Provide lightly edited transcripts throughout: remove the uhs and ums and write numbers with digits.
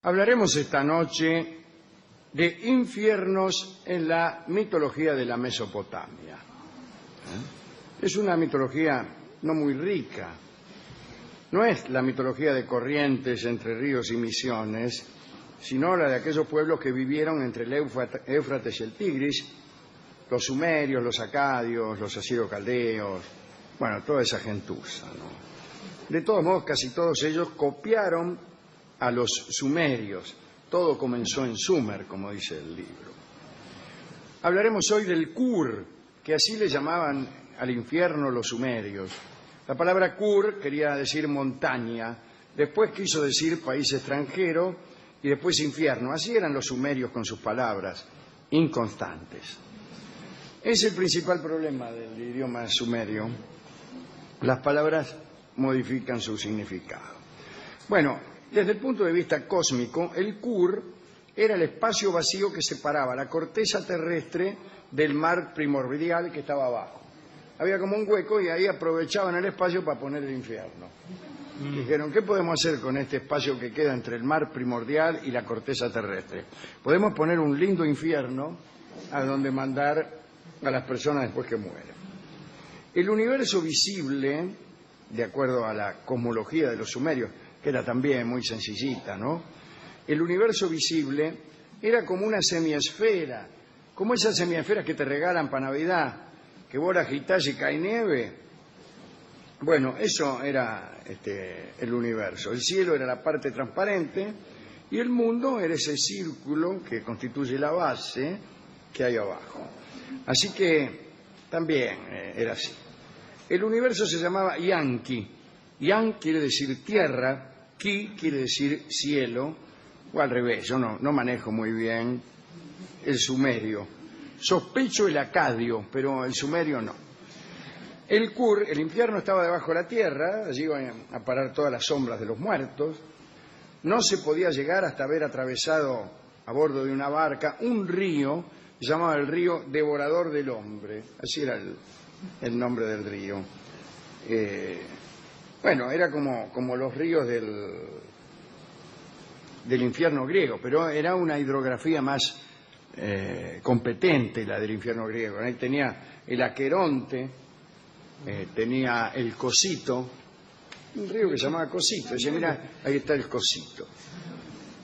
Hablaremos esta noche de infiernos en la mitología de la Mesopotamia. Es una mitología no muy rica. No es la mitología de Corrientes, Entre Ríos y Misiones, sino la de aquellos pueblos que vivieron entre el Éufrates y el Tigris, los sumerios, los acadios, los asirio-caldeos, bueno, toda esa gentuza, ¿no? De todos modos, casi todos ellos copiaron a los sumerios. Todo comenzó en Sumer, como dice el libro. Hablaremos hoy del Kur, que así le llamaban al infierno los sumerios. La palabra Kur quería decir montaña, después quiso decir país extranjero y después infierno. Así eran los sumerios con sus palabras, inconstantes. Es el principal problema del idioma sumerio. Las palabras modifican su significado. Bueno, desde el punto de vista cósmico, el Kur era el espacio vacío que separaba la corteza terrestre del mar primordial que estaba abajo. Había como un hueco y ahí aprovechaban el espacio para poner el infierno. Dijeron, ¿qué podemos hacer con este espacio que queda entre el mar primordial y la corteza terrestre? Podemos poner un lindo infierno a donde mandar a las personas después que mueren. El universo visible, de acuerdo a la cosmología de los sumerios, que era también muy sencillita, ¿no? El universo visible era como una semiesfera, como esas semiesferas que te regalan para Navidad, que vos la agitás y cae nieve. Bueno, eso era el universo. El cielo era la parte transparente y el mundo era ese círculo que constituye la base que hay abajo. Así que también era así. El universo se llamaba Yanki. Yan quiere decir tierra, Ki quiere decir cielo, o al revés, yo no manejo muy bien el sumerio. Sospecho el acadio, pero el sumerio no. El Kur, el infierno, estaba debajo de la tierra, allí iban a parar todas las sombras de los muertos. No se podía llegar hasta haber atravesado a bordo de una barca un río, se llamaba el río Devorador del Hombre, así era el nombre del río. Bueno, era como los ríos del infierno griego, pero era una hidrografía más competente la del infierno griego. Ahí tenía el Aqueronte, tenía el Cosito, un río que se llamaba Cosito. Dice, mira, ahí está el Cosito.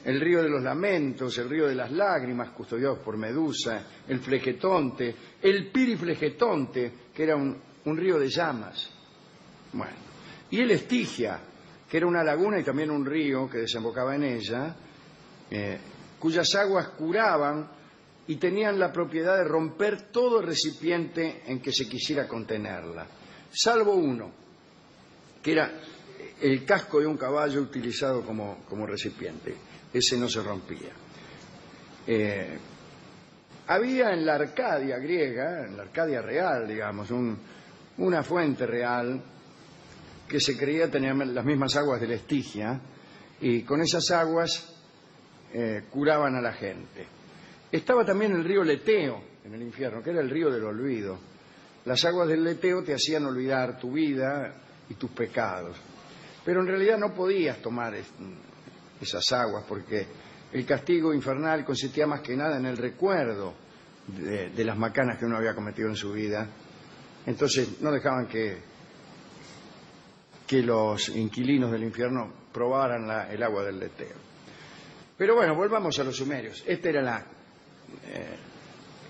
El río de los lamentos, el río de las lágrimas, custodiados por Medusa, el Flegetonte, el Piriflegetonte, que era un río de llamas. Bueno, y el Estigia, que era una laguna y también un río que desembocaba en ella, cuyas aguas curaban y tenían la propiedad de romper todo recipiente en que se quisiera contenerla, salvo uno, que era el casco de un caballo utilizado como recipiente. Ese no se rompía. Había en la Arcadia griega, en la Arcadia real, digamos, una fuente real que se creía tenía las mismas aguas del Estigia, y con esas aguas curaban a la gente. Estaba también el río Leteo en el infierno, que era el río del olvido. Las aguas del Leteo te hacían olvidar tu vida y tus pecados, pero en realidad no podías tomar esas aguas porque el castigo infernal consistía más que nada en el recuerdo de las macanas que uno había cometido en su vida. Entonces no dejaban que los inquilinos del infierno probaran el agua del Leteo. Pero bueno, volvamos a los sumerios. Esta era la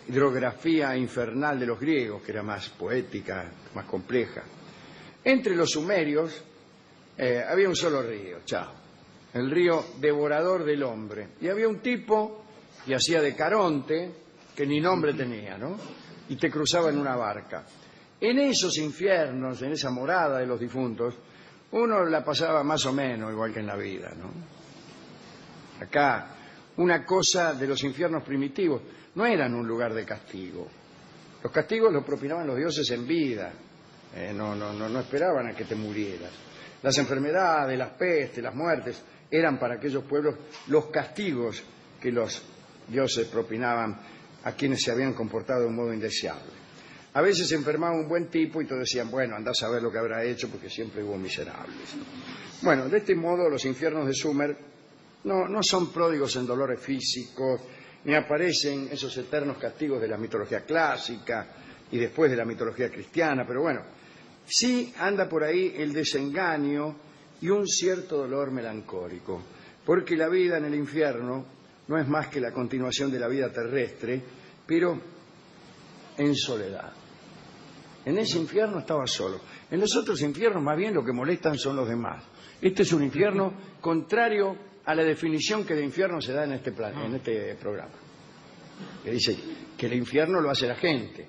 hidrografía infernal de los griegos, que era más poética, más compleja. Entre los sumerios había un solo río, el río Devorador del Hombre. Y había un tipo que hacía de Caronte, que ni nombre tenía, ¿no? Y te cruzaba en una barca. En esos infiernos, en esa morada de los difuntos, uno la pasaba más o menos igual que en la vida, ¿no? Acá, una cosa de los infiernos primitivos, no eran un lugar de castigo. Los castigos los propinaban los dioses en vida, no esperaban a que te murieras. Las enfermedades, las pestes, las muertes, eran para aquellos pueblos los castigos que los dioses propinaban a quienes se habían comportado de un modo indeseable. A veces se enfermaba un buen tipo y todos decían, bueno, andá a saber lo que habrá hecho porque siempre hubo miserables. Bueno, de este modo los infiernos de Sumer no son pródigos en dolores físicos, ni aparecen esos eternos castigos de la mitología clásica y después de la mitología cristiana, pero bueno, sí anda por ahí el desengaño y un cierto dolor melancólico, porque la vida en el infierno no es más que la continuación de la vida terrestre, pero en soledad. En ese infierno estaba solo. En los otros infiernos más bien lo que molestan son los demás. Este es un infierno contrario a la definición que de infierno se da en este programa. Que dice que el infierno lo hace la gente.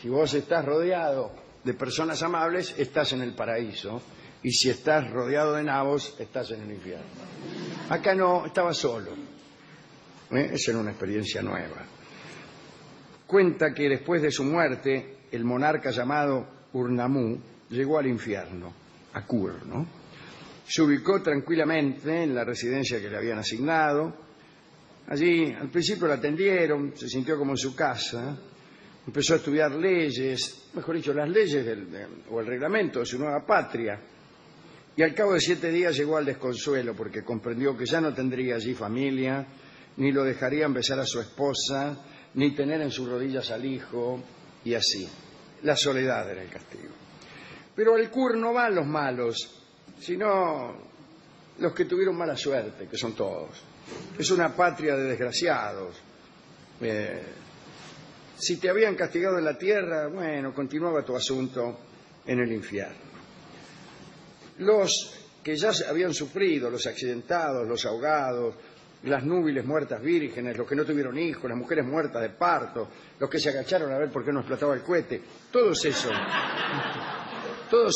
Si vos estás rodeado de personas amables, estás en el paraíso. Y si estás rodeado de nabos, estás en el infierno. Acá no, estaba solo. Esa era una experiencia nueva. Cuenta que después de su muerte, el monarca llamado Urnamú llegó al infierno, a Kur, ¿no? Se ubicó tranquilamente en la residencia que le habían asignado. Allí, al principio la atendieron, se sintió como en su casa. Empezó a estudiar leyes, mejor dicho, las leyes o el reglamento de su nueva patria. Y al cabo de 7 días llegó al desconsuelo porque comprendió que ya no tendría allí familia, ni lo dejarían besar a su esposa, ni tener en sus rodillas al hijo, y así. La soledad era el castigo. Pero al Kur no van los malos, sino los que tuvieron mala suerte, que son todos. Es una patria de desgraciados. Si te habían castigado en la tierra, bueno, continuaba tu asunto en el infierno. Los que ya habían sufrido, los accidentados, los ahogados, las núbiles muertas vírgenes, los que no tuvieron hijos, las mujeres muertas de parto, los que se agacharon a ver por qué no explotaba el cohete, todos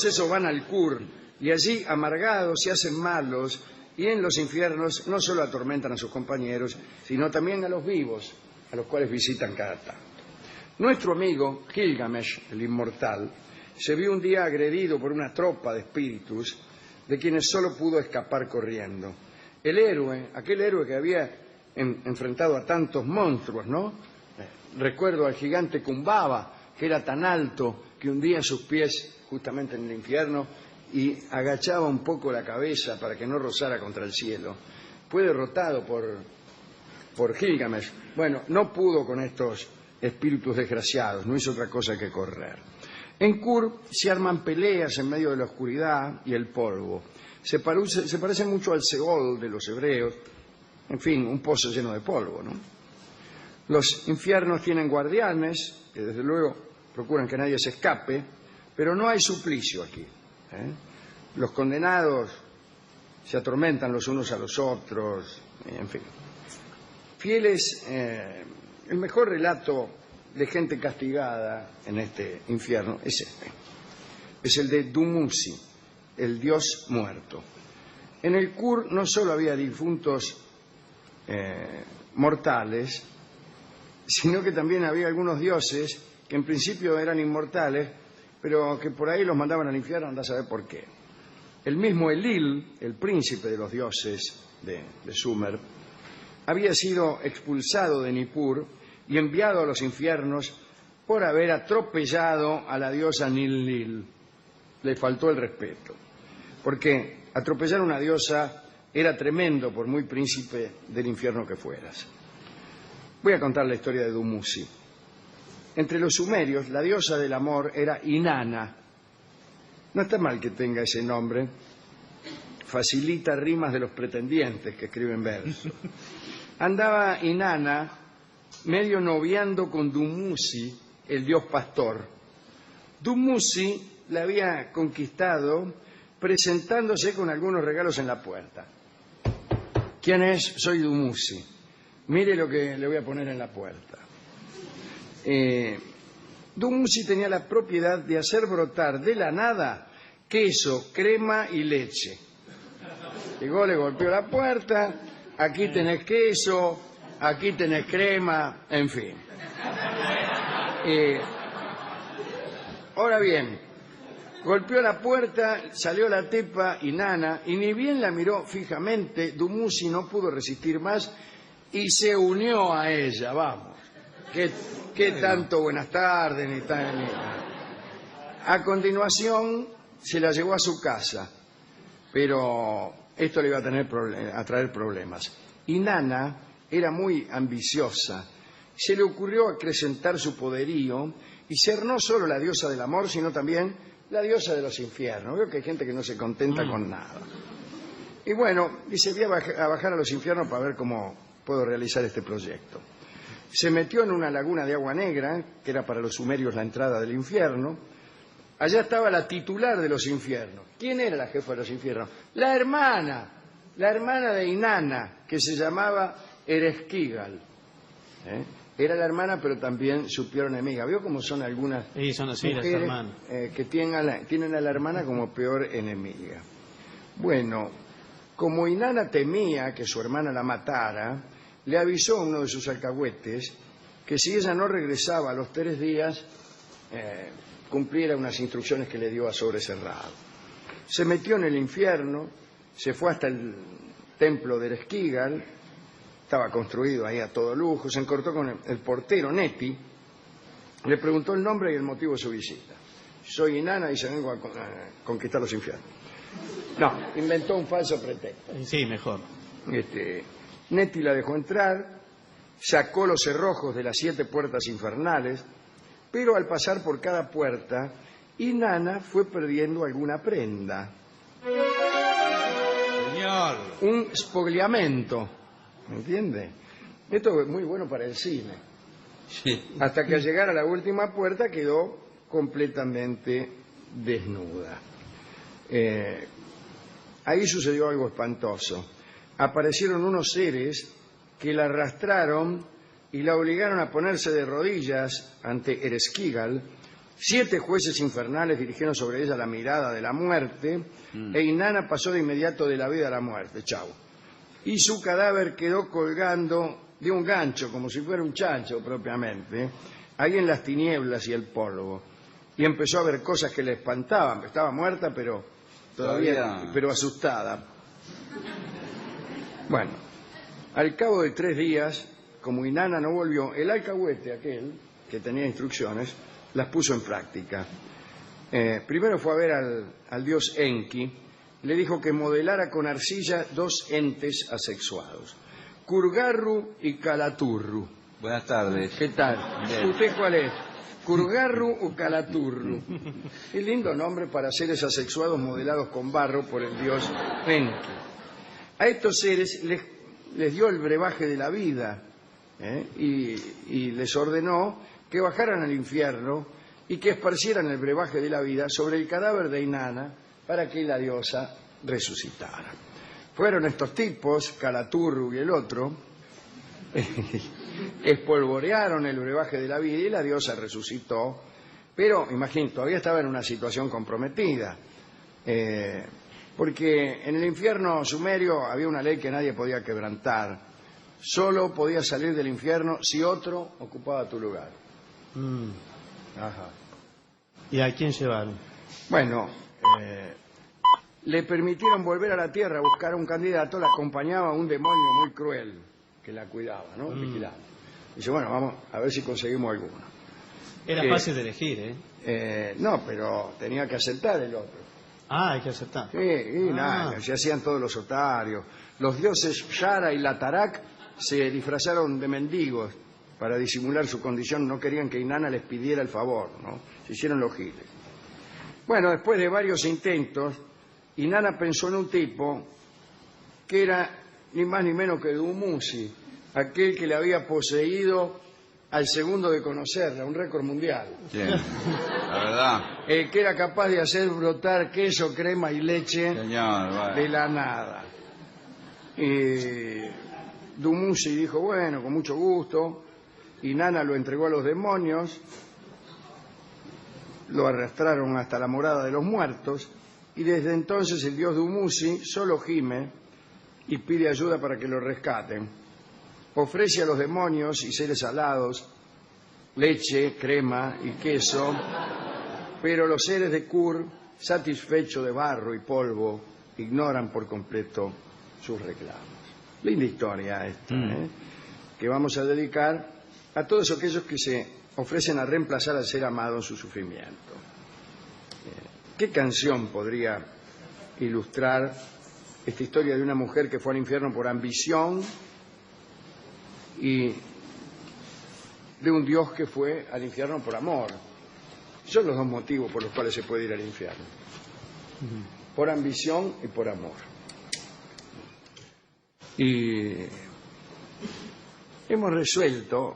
esos van al Kur y allí amargados se hacen malos y en los infiernos no solo atormentan a sus compañeros, sino también a los vivos, a los cuales visitan cada tanto. Nuestro amigo Gilgamesh, el inmortal, se vio un día agredido por una tropa de espíritus de quienes solo pudo escapar corriendo. El héroe, aquel héroe que había enfrentado a tantos monstruos, ¿no? Recuerdo al gigante Kumbhava, que era tan alto que hundía sus pies justamente en el infierno y agachaba un poco la cabeza para que no rozara contra el cielo. Fue derrotado por Gilgamesh. Bueno, no pudo con estos espíritus desgraciados, no hizo otra cosa que correr. En Kur se arman peleas en medio de la oscuridad y el polvo. Se parece mucho al Seol de los hebreos, en fin, un pozo lleno de polvo, ¿no? Los infiernos tienen guardianes, que desde luego procuran que nadie se escape, pero no hay suplicio aquí, ¿eh? Los condenados se atormentan los unos a los otros, en fin. Fieles, el mejor relato de gente castigada en este infierno es este. Es el de Dumuzi, el dios muerto. En el Kur no solo había difuntos mortales, sino que también había algunos dioses que en principio eran inmortales, pero que por ahí los mandaban al infierno, anda a saber por qué. El mismo Enlil, el príncipe de los dioses de Sumer, había sido expulsado de Nippur y enviado a los infiernos por haber atropellado a la diosa Ninlil. Le faltó el respeto, porque atropellar a una diosa era tremendo por muy príncipe del infierno que fueras. Voy a contar la historia de Dumuzi. Entre los sumerios, la diosa del amor era Inanna. No está mal que tenga ese nombre, facilita rimas de los pretendientes que escriben versos. Andaba Inanna medio noviando con Dumuzi, el dios pastor. Dumuzi la había conquistado presentándose con algunos regalos en la puerta. ¿Quién es? Soy Dumuzi. Mire lo que le voy a poner en la puerta. Dumuzi tenía la propiedad de hacer brotar de la nada queso, crema y leche. Llegó, le golpeó la puerta, aquí tenés queso, aquí tenés crema, en fin. Ahora bien, golpeó la puerta, salió la tipa Inanna y ni bien la miró fijamente, Dumuzi no pudo resistir más y se unió a ella, vamos. ¿Qué tanto buenas tardes ni tal? A continuación se la llevó a su casa, pero esto le iba a traer problemas. Inanna era muy ambiciosa. Se le ocurrió acrecentar su poderío y ser no solo la diosa del amor, sino también la diosa de los infiernos. Veo que hay gente que no se contenta con nada. Y bueno, dice, voy a bajar a los infiernos para ver cómo puedo realizar este proyecto. Se metió en una laguna de agua negra, que era para los sumerios la entrada del infierno. Allá estaba la titular de los infiernos. ¿Quién era la jefa de los infiernos? La hermana de Inanna, que se llamaba Ereshkigal. Era la hermana, pero también su peor enemiga. ¿Vio cómo son algunas son así, mujeres las hermanas. Que tienen a la hermana como peor enemiga? Bueno, como Inanna temía que su hermana la matara, le avisó a uno de sus alcahuetes que si ella no regresaba a los 3 días, cumpliera unas instrucciones que le dio a Sobrecerrado. Se metió en el infierno, se fue hasta el templo de Ereshkigal, estaba construido ahí a todo lujo, se encontró con el portero Neti, le preguntó el nombre y el motivo de su visita. Soy Inanna y se vengo a conquistar los infiernos. No, inventó un falso pretexto. Sí, mejor. Neti la dejó entrar, sacó los cerrojos de las 7 puertas infernales, pero al pasar por cada puerta, Inanna fue perdiendo alguna prenda. Señor. Un spogliamento, ¿me entiende? Esto es muy bueno para el cine. Sí. Hasta que al llegar a la última puerta quedó completamente desnuda. Ahí sucedió algo espantoso. Aparecieron unos seres que la arrastraron y la obligaron a ponerse de rodillas ante Ereshkigal. 7 jueces infernales dirigieron sobre ella la mirada de la muerte, e Inanna pasó de inmediato de la vida a la muerte. Chau. Y su cadáver quedó colgando de un gancho, como si fuera un chancho propiamente, ahí en las tinieblas y el polvo. Y empezó a ver cosas que le espantaban. Estaba muerta, pero todavía pero asustada. Bueno, al cabo de 3 días, como Inanna no volvió, el alcahuete aquel, que tenía instrucciones, las puso en práctica. Primero fue a ver al dios Enki, le dijo que modelara con arcilla 2 entes asexuados, Kurgarru y Kalaturru. Buenas tardes. ¿Qué tal? Bien. ¿Usted cuál es? ¿Kurgarru o Kalaturru? Qué lindo nombre para seres asexuados modelados con barro por el dios Enki. A estos seres les dio el brebaje de la vida y les ordenó que bajaran al infierno y que esparcieran el brebaje de la vida sobre el cadáver de Inanna para que la diosa resucitara. Fueron estos tipos, Kalaturru y el otro, espolvorearon el brebaje de la vida y la diosa resucitó, pero imagínate, todavía estaba en una situación comprometida. Porque en el infierno sumerio había una ley que nadie podía quebrantar. Solo podías salir del infierno si otro ocupaba tu lugar. Ajá. ¿Y a quién llevaron? Bueno, le permitieron volver a la tierra a buscar a un candidato, la acompañaba un demonio muy cruel que la cuidaba, ¿no? Vigilando. Dice, bueno, vamos a ver si conseguimos alguno. Era fácil de elegir, No, pero tenía que aceptar el otro. Ah, hay que aceptar. Sí, y nada, se hacían todos los otarios. Los dioses Shara y Latarak se disfrazaron de mendigos para disimular su condición. No querían que Inanna les pidiera el favor, ¿no? Se hicieron los giles. Bueno, después de varios intentos, Inanna pensó en un tipo que era ni más ni menos que Dumuzi, aquel que le había poseído al segundo de conocerla, un récord mundial. Bien. La verdad. Que era capaz de hacer brotar queso, crema y leche Señor, bueno. de la nada. Dumuzi dijo, bueno, con mucho gusto. Inanna lo entregó a los demonios, lo arrastraron hasta la morada de los muertos, y desde entonces el dios Dumuzi solo gime y pide ayuda para que lo rescaten. Ofrece a los demonios y seres alados leche, crema y queso, pero los seres de Kur, satisfechos de barro y polvo, ignoran por completo sus reclamos. Linda historia esta, que vamos a dedicar a todos aquellos que se ofrecen a reemplazar al ser amado en su sufrimiento. ¿Qué canción podría ilustrar esta historia de una mujer que fue al infierno por ambición y de un Dios que fue al infierno por amor. Son los dos motivos por los cuales se puede ir al infierno: por ambición y por amor. Y hemos resuelto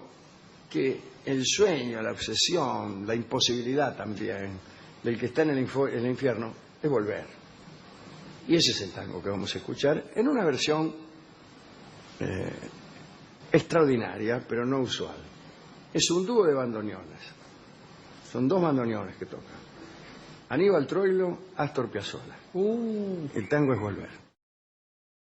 que el sueño, la obsesión, la imposibilidad también del que está en el infierno es volver. Y ese es el tango que vamos a escuchar en una versión extraordinaria, pero no usual. Es un dúo de bandoneones. Son dos bandoneones que tocan: Aníbal Troilo, Astor Piazzolla. El tango es Volver.